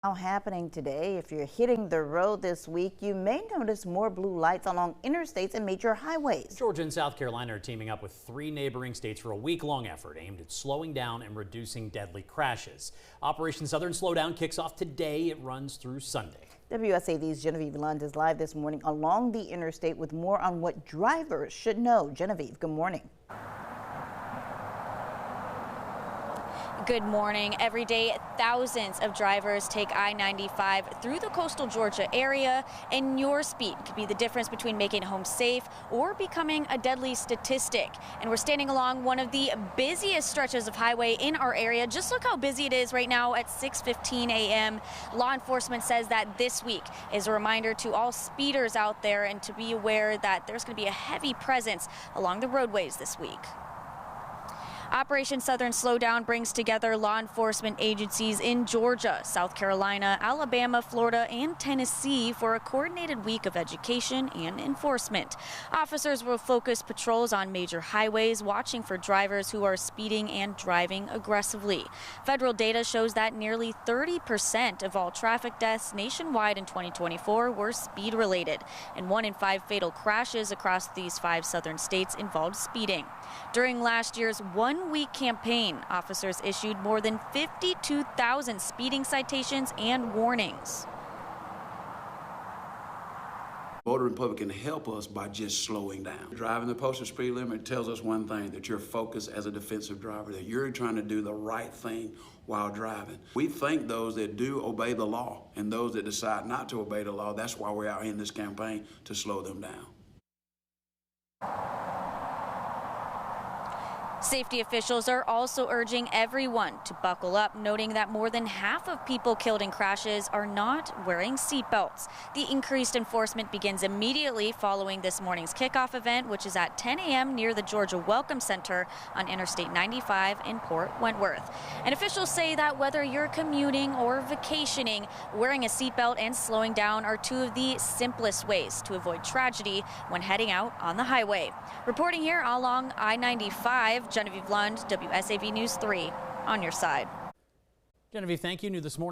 Now happening today, if you're hitting the road this week, you may notice more blue lights along interstates and major highways. Georgia and South Carolina are teaming up with 3 neighboring states for a week-long effort aimed at slowing down and reducing deadly crashes. Operation Southern Slowdown kicks off today. It runs through Sunday. WSAV's Genevieve Lund is live this morning along the interstate with more on what drivers should know. Genevieve, good morning. Good morning. Every day, thousands of drivers take I-95 through the coastal Georgia area, and your speed could be the difference between making it home safe or becoming a deadly statistic. And we're standing along one of the busiest stretches of highway in our area. Just look how busy it is right now at 6:15 a.m. Law enforcement says that this week is a reminder to all speeders out there and to be aware that there's going to be a heavy presence along the roadways this week. Operation Southern Slowdown brings together law enforcement agencies in Georgia, South Carolina, Alabama, Florida, and Tennessee for a coordinated week of education and enforcement. Officers will focus patrols on major highways, watching for drivers who are speeding and driving aggressively. Federal data shows that nearly 30% of all traffic deaths nationwide in 2024 were speed-related, and 1 in 5 fatal crashes across these 5 southern states involved speeding. During last year's one-week campaign, officers issued more than 52,000 speeding citations and warnings. Motor Republic can help us by just slowing down. Driving the posted speed limit tells us one thing, that you're focused as a defensive driver, that you're trying to do the right thing while driving. We thank those that do obey the law and those that decide not to obey the law. That's why we're out in this campaign, to slow them down. Safety officials are also urging everyone to buckle up, noting that more than half of people killed in crashes are not wearing seatbelts. The increased enforcement begins immediately following this morning's kickoff event, which is at 10 a.m. near the Georgia Welcome Center on Interstate 95 in Port Wentworth. And officials say that whether you're commuting or vacationing, wearing a seatbelt and slowing down are 2 of the simplest ways to avoid tragedy when heading out on the highway. Reporting here along I-95, Genevieve Lund, WSAV News 3, on your side. Genevieve, thank you. New this morning.